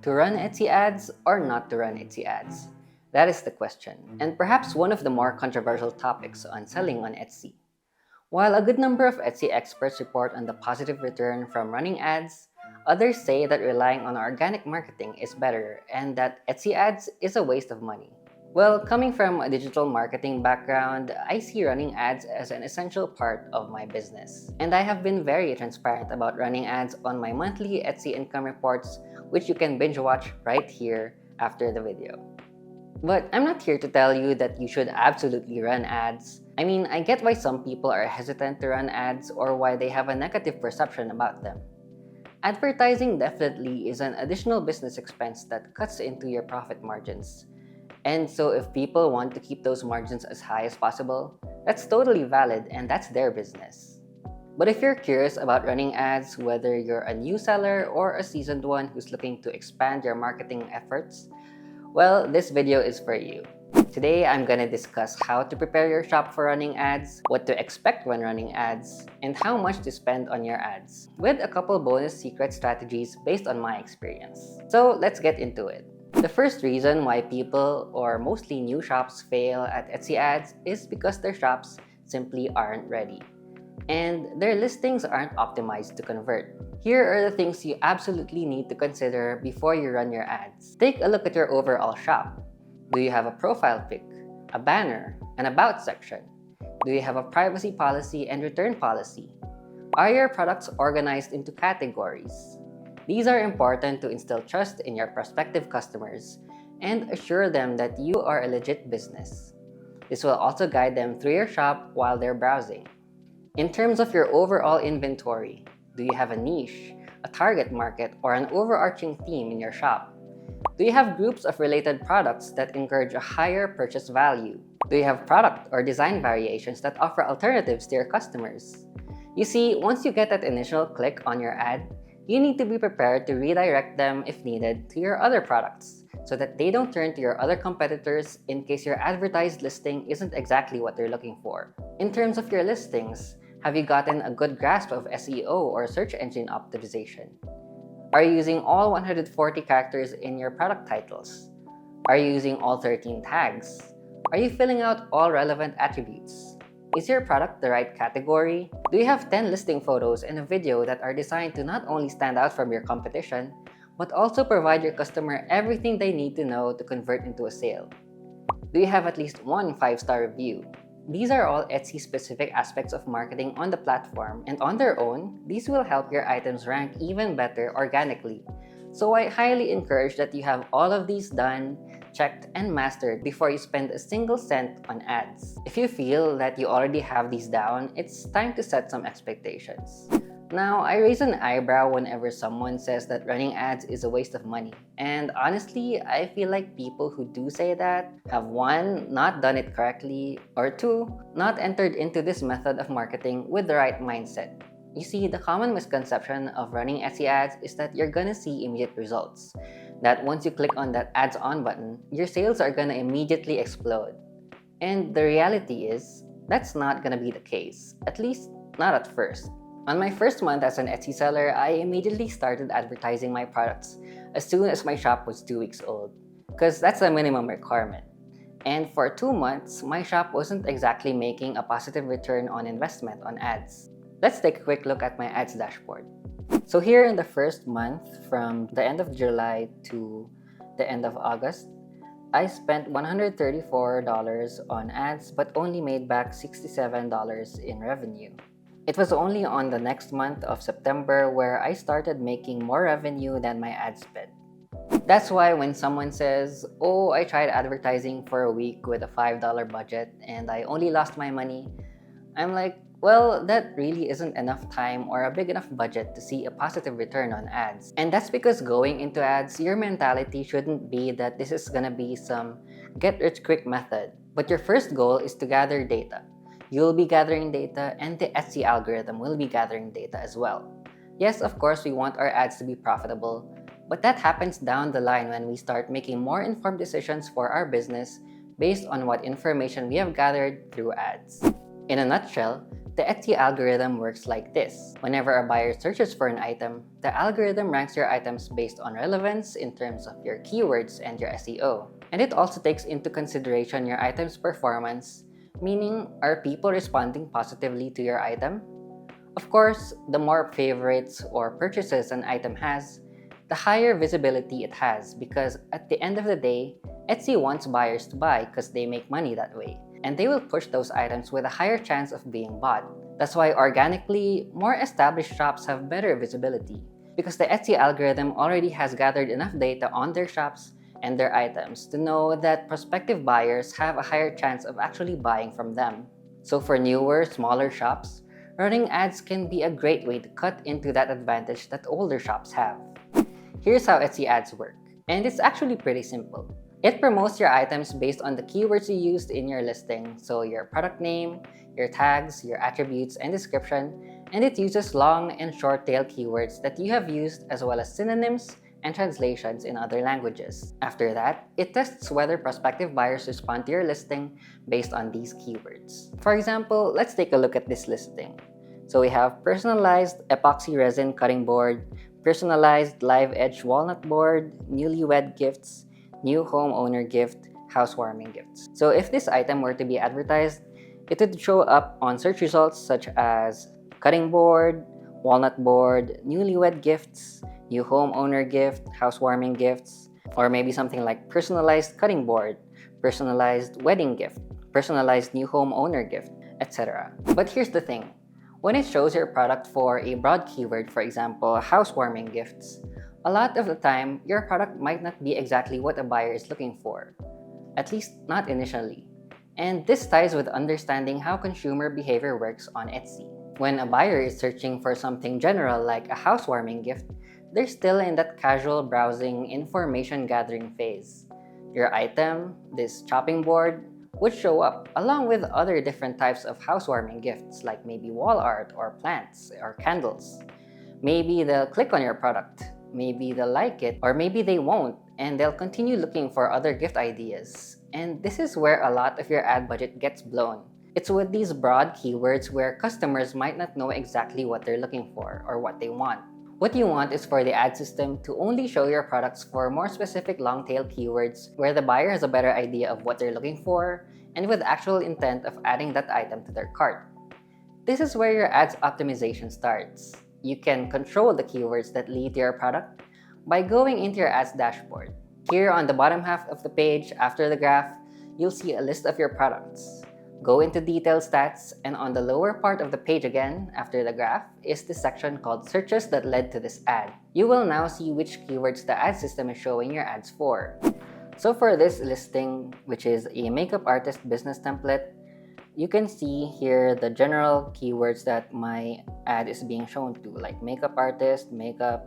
To run Etsy ads or not to run Etsy ads? That is the question, and perhaps one of the more controversial topics on selling on Etsy. While a good number of Etsy experts report on the positive return from running ads, others say that relying on organic marketing is better and that Etsy ads is a waste of money. Well, coming from a digital marketing background, I see running ads as an essential part of my business. And I have been very transparent about running ads on my monthly Etsy income reports, which you can binge watch right here after the video. But I'm not here to tell you that you should absolutely run ads. I mean, I get why some people are hesitant to run ads or why they have a negative perception about them. Advertising definitely is an additional business expense that cuts into your profit margins. And so if people want to keep those margins as high as possible, that's totally valid and that's their business. But if you're curious about running ads, whether you're a new seller or a seasoned one who's looking to expand your marketing efforts, well, this video is for you. Today, I'm gonna discuss how to prepare your shop for running ads, what to expect when running ads, and how much to spend on your ads, with a couple bonus secret strategies based on my experience. So let's get into it. The first reason why people, or mostly new shops, fail at Etsy ads is because their shops simply aren't ready, and their listings aren't optimized to convert. Here are the things you absolutely need to consider before you run your ads. Take a look at your overall shop. Do you have a profile pic, a banner, an about section? Do you have a privacy policy and return policy? Are your products organized into categories? These are important to instill trust in your prospective customers and assure them that you are a legit business. This will also guide them through your shop while they're browsing. In terms of your overall inventory, do you have a niche, a target market, or an overarching theme in your shop? Do you have groups of related products that encourage a higher purchase value? Do you have product or design variations that offer alternatives to your customers? You see, once you get that initial click on your ad, you need to be prepared to redirect them if needed to your other products so that they don't turn to your other competitors in case your advertised listing isn't exactly what they're looking for. In terms of your listings, have you gotten a good grasp of SEO or search engine optimization? Are you using all 140 characters in your product titles? Are you using all 13 tags? Are you filling out all relevant attributes? Is your product the right category? Do you have 10 listing photos and a video that are designed to not only stand out from your competition, but also provide your customer everything they need to know to convert into a sale? Do you have at least one 5-star review? These are all Etsy-specific aspects of marketing on the platform, and on their own, these will help your items rank even better organically. So I highly encourage that you have all of these done, checked, and mastered before you spend a single cent on ads. If you feel that you already have these down, it's time to set some expectations. Now, I raise an eyebrow whenever someone says that running ads is a waste of money. And honestly, I feel like people who do say that have 1, not done it correctly, or 2, not entered into this method of marketing with the right mindset. You see, the common misconception of running Etsy ads is that you're gonna see immediate results. That once you click on that ads on button, your sales are gonna immediately explode. And the reality is, that's not gonna be the case, at least not at first. On my first month as an Etsy seller, I immediately started advertising my products as soon as my shop was 2 weeks old, because that's the minimum requirement. And for 2 months, my shop wasn't exactly making a positive return on investment on ads. Let's take a quick look at my ads dashboard. So here in the first month, from the end of July to the end of August, I spent $134 on ads but only made back $67 in revenue. It was only on the next month of September where I started making more revenue than my ad spend. That's why when someone says, "Oh, I tried advertising for a week with a $5 budget and I only lost my money," I'm like, well, that really isn't enough time or a big enough budget to see a positive return on ads. And that's because going into ads, your mentality shouldn't be that this is gonna be some get-rich-quick method, but your first goal is to gather data. You'll be gathering data, and the Etsy algorithm will be gathering data as well. Yes, of course, we want our ads to be profitable, but that happens down the line when we start making more informed decisions for our business based on what information we have gathered through ads. In a nutshell, The Etsy algorithm works like this. Whenever a buyer searches for an item, the algorithm ranks your items based on relevance in terms of your keywords and your SEO. And it also takes into consideration your item's performance, meaning are people responding positively to your item? Of course, the more favorites or purchases an item has, the higher visibility it has because at the end of the day, Etsy wants buyers to buy because they make money that way. And they will push those items with a higher chance of being bought. That's why organically, more established shops have better visibility because the Etsy algorithm already has gathered enough data on their shops and their items to know that prospective buyers have a higher chance of actually buying from them. So for newer, smaller shops, running ads can be a great way to cut into that advantage that older shops have. Here's how Etsy ads work, and it's actually pretty simple. It promotes your items based on the keywords you used in your listing, so your product name, your tags, your attributes, and description, and it uses long and short tail keywords that you have used as well as synonyms and translations in other languages. After that, it tests whether prospective buyers respond to your listing based on these keywords. For example, let's take a look at this listing. So we have personalized epoxy resin cutting board, personalized live edge walnut board, newlywed gifts, new homeowner gift, housewarming gifts. So if this item were to be advertised, it would show up on search results such as cutting board, walnut board, newlywed gifts, new homeowner gift, housewarming gifts, or maybe something like personalized cutting board, personalized wedding gift, personalized new homeowner gift, etc. But here's the thing. When it shows your product for a broad keyword, for example, housewarming gifts, a lot of the time, your product might not be exactly what a buyer is looking for, at least not initially. And this ties with understanding how consumer behavior works on Etsy. When a buyer is searching for something general like a housewarming gift, they're still in that casual browsing, information gathering phase. Your item, this chopping board, would show up along with other different types of housewarming gifts like maybe wall art or plants or candles. Maybe they'll click on your product, maybe they'll like it, or maybe they won't, and they'll continue looking for other gift ideas. And this is where a lot of your ad budget gets blown. It's with these broad keywords where customers might not know exactly what they're looking for or what they want. What you want is for the ad system to only show your products for more specific long-tail keywords where the buyer has a better idea of what they're looking for and with actual intent of adding that item to their cart. This is where your ads optimization starts. You can control the keywords that lead to your product by going into your ads dashboard. Here on the bottom half of the page after the graph, you'll see a list of your products. Go into detailed stats, and on the lower part of the page again, after the graph, is the section called searches that led to this ad. You will now see which keywords the ad system is showing your ads for. So for this listing, which is a makeup artist business template, you can see here the general keywords that my ad is being shown to, like makeup artist, makeup,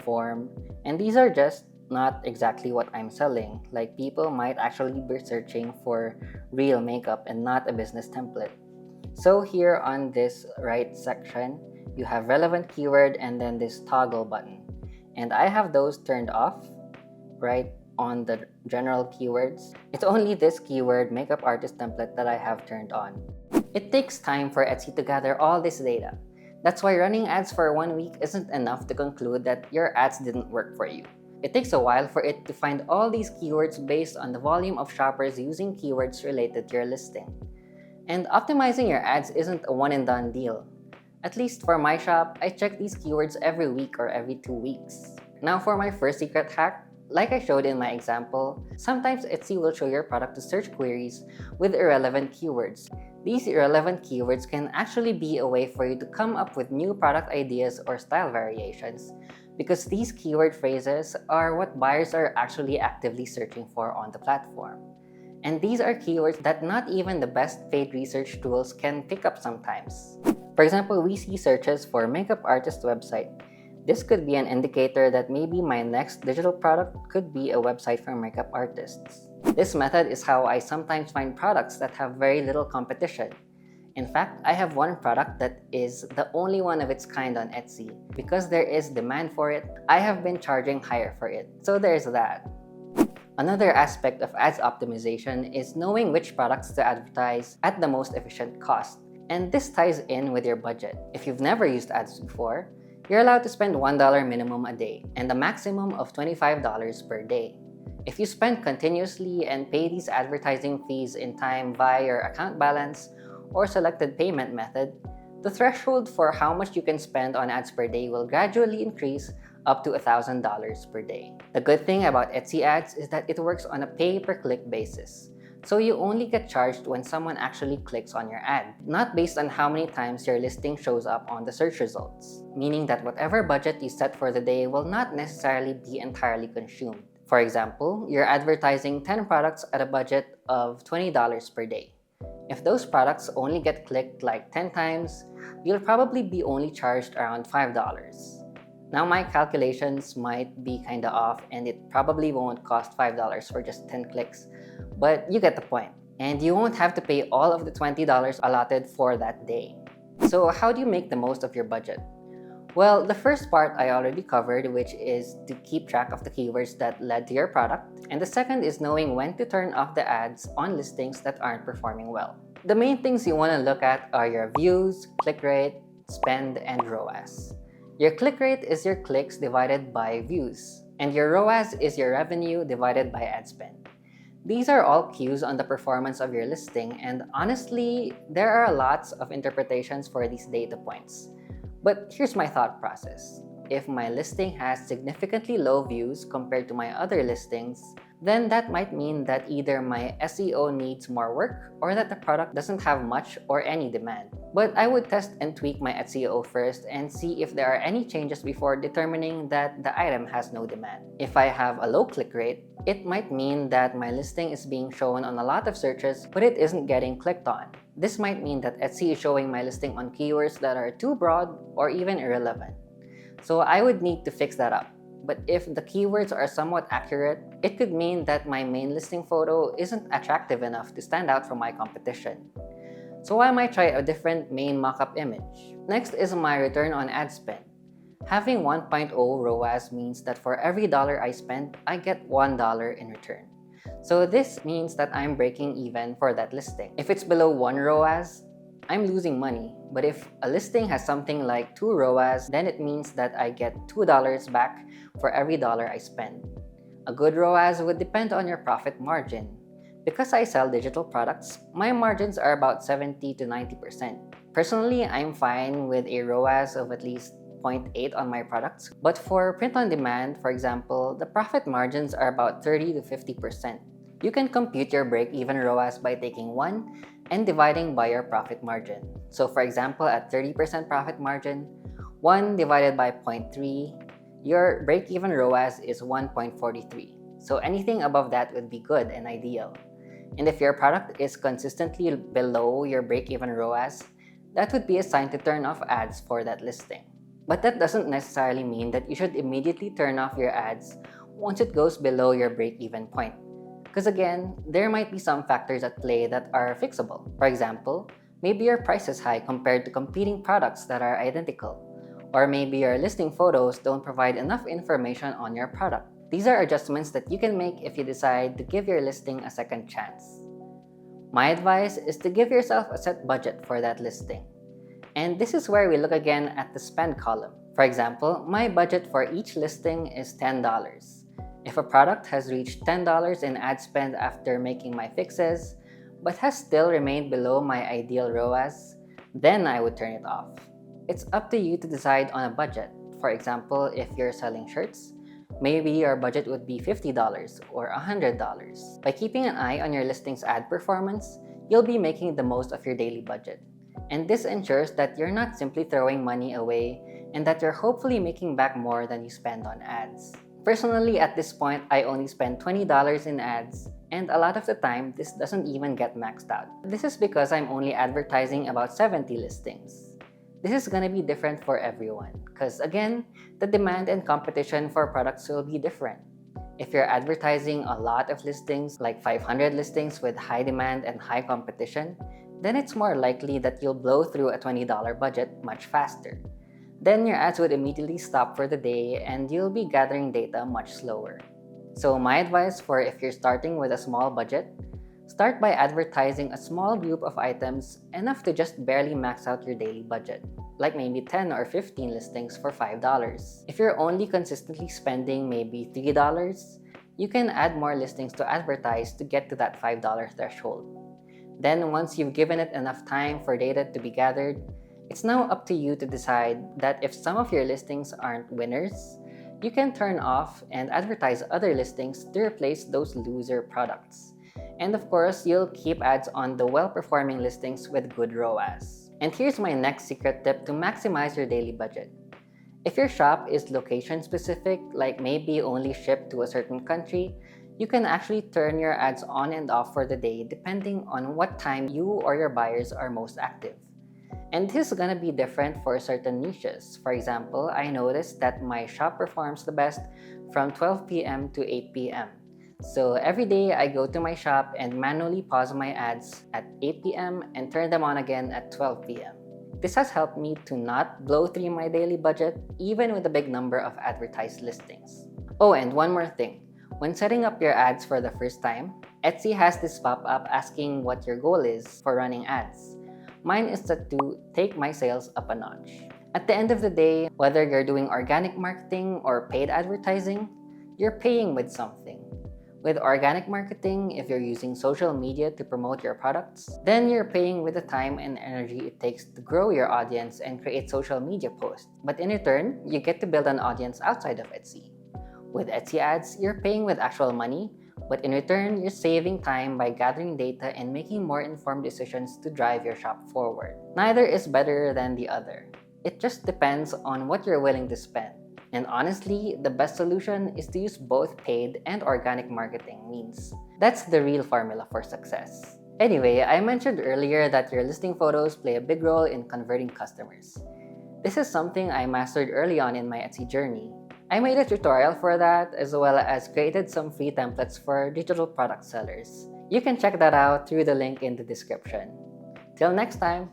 form, and these are just not exactly what I'm selling. Like people might actually be searching for real makeup and not a business template. So here on this right section, you have relevant keyword and then this toggle button. And I have those turned off right on the general keywords. It's only this keyword makeup artist template that I have turned on. It takes time for Etsy to gather all this data. That's why running ads for 1 week isn't enough to conclude that your ads didn't work for you. It takes a while for it to find all these keywords based on the volume of shoppers using keywords related to your listing. And optimizing your ads isn't a one and done deal. At least for my shop, I check these keywords every week or every 2 weeks. Now for my first secret hack, like I showed in my example, sometimes Etsy will show your product to search queries with irrelevant keywords. These irrelevant keywords can actually be a way for you to come up with new product ideas or style variations, because these keyword phrases are what buyers are actually actively searching for on the platform. And these are keywords that not even the best paid research tools can pick up sometimes. For example, we see searches for makeup artist website. This could be an indicator that maybe my next digital product could be a website for makeup artists. This method is how I sometimes find products that have very little competition. In fact, I have one product that is the only one of its kind on Etsy. Because there is demand for it, I have been charging higher for it. So there's that. Another aspect of ads optimization is knowing which products to advertise at the most efficient cost. And this ties in with your budget. If you've never used ads before, you're allowed to spend $1 minimum a day and a maximum of $25 per day. If you spend continuously and pay these advertising fees in time via your account balance or selected payment method, the threshold for how much you can spend on ads per day will gradually increase up to $1,000 per day. The good thing about Etsy ads is that it works on a pay-per-click basis. So you only get charged when someone actually clicks on your ad, not based on how many times your listing shows up on the search results, meaning that whatever budget you set for the day will not necessarily be entirely consumed. For example, you're advertising 10 products at a budget of $20 per day. If those products only get clicked like 10 times, you'll probably be only charged around $5. Now my calculations might be kinda off and it probably won't cost $5 for just 10 clicks, but you get the point. And you won't have to pay all of the $20 allotted for that day. So how do you make the most of your budget? Well, the first part I already covered, which is to keep track of the keywords that led to your product. And the second is knowing when to turn off the ads on listings that aren't performing well. The main things you want to look at are your views, click rate, spend, and ROAS. Your click rate is your clicks divided by views, and your ROAS is your revenue divided by ad spend. These are all cues on the performance of your listing, and honestly, there are lots of interpretations for these data points. But here's my thought process. If my listing has significantly low views compared to my other listings, then that might mean that either my SEO needs more work or that the product doesn't have much or any demand. But I would test and tweak my SEO first and see if there are any changes before determining that the item has no demand. If I have a low click rate, it might mean that my listing is being shown on a lot of searches but it isn't getting clicked on. This might mean that Etsy is showing my listing on keywords that are too broad or even irrelevant. So I would need to fix that up. But if the keywords are somewhat accurate, it could mean that my main listing photo isn't attractive enough to stand out from my competition. So I might try a different main mockup image. Next is my return on ad spend. Having 1.0 ROAS means that for every dollar I spend, I get $1 in return. So this means that I'm breaking even for that listing. If it's below 1 ROAS, I'm losing money. But if a listing has something like 2 ROAS, then it means that I get $2 back for every dollar I spend. A good ROAS would depend on your profit margin. Because I sell digital products, my margins are about 70 to 90%. Personally, I'm fine with a ROAS of at least 0.8 on my products. But for print on demand, for example, the profit margins are about 30 to 50%. You can compute your break-even ROAS by taking 1 and dividing by your profit margin. So for example, at 30% profit margin, 1 divided by 0.3, your break-even ROAS is 1.43. So anything above that would be good and ideal. And if your product is consistently below your break-even ROAS, that would be a sign to turn off ads for that listing. But that doesn't necessarily mean that you should immediately turn off your ads once it goes below your break-even point. Because again, there might be some factors at play that are fixable. For example, maybe your price is high compared to competing products that are identical. Or maybe your listing photos don't provide enough information on your product. These are adjustments that you can make if you decide to give your listing a second chance. My advice is to give yourself a set budget for that listing. And this is where we look again at the spend column. For example, my budget for each listing is $10. If a product has reached $10 in ad spend after making my fixes, but has still remained below my ideal ROAS, then I would turn it off. It's up to you to decide on a budget. For example, if you're selling shirts, maybe your budget would be $50 or $100. By keeping an eye on your listing's ad performance, you'll be making the most of your daily budget. And this ensures that you're not simply throwing money away and that you're hopefully making back more than you spend on ads. Personally, at this point, I only spend $20 in ads, and a lot of the time, this doesn't even get maxed out. This is because I'm only advertising about 70 listings. This is gonna be different for everyone, because again, the demand and competition for products will be different. If you're advertising a lot of listings, like 500 listings with high demand and high competition, then it's more likely that you'll blow through a $20 budget much faster. Then your ads would immediately stop for the day and you'll be gathering data much slower. So my advice for if you're starting with a small budget, Start by advertising a small group of items, enough to just barely max out your daily budget, like maybe 10 or 15 listings for $5. If you're only consistently spending maybe $3, you can add more listings to advertise to get to that $5 threshold. Then once you've given it enough time for data to be gathered, it's now up to you to decide that if some of your listings aren't winners, you can turn off and advertise other listings to replace those loser products. And of course, you'll keep ads on the well-performing listings with good ROAS. And here's my next secret tip to maximize your daily budget. If your shop is location-specific, like maybe only shipped to a certain country, you can actually turn your ads on and off for the day depending on what time you or your buyers are most active. And this is gonna be different for certain niches. For example, I noticed that my shop performs the best from 12 p.m. to 8 p.m. So every day I go to my shop and manually pause my ads at 8 p.m. and turn them on again at 12 p.m. This has helped me to not blow through my daily budget even with a big number of advertised listings. Oh, and one more thing. When setting up your ads for the first time, Etsy has this pop-up asking what your goal is for running ads. Mine is set to take my sales up a notch. At the end of the day, whether you're doing organic marketing or paid advertising, you're paying with something. With organic marketing, if you're using social media to promote your products, then you're paying with the time and energy it takes to grow your audience and create social media posts. But in return, you get to build an audience outside of Etsy. With Etsy ads, you're paying with actual money, but in return, you're saving time by gathering data and making more informed decisions to drive your shop forward. Neither is better than the other. It just depends on what you're willing to spend. And honestly, the best solution is to use both paid and organic marketing means. That's the real formula for success. Anyway, I mentioned earlier that your listing photos play a big role in converting customers. This is something I mastered early on in my Etsy journey. I made a tutorial for that as well as created some free templates for digital product sellers. You can check that out through the link in the description. Till next time!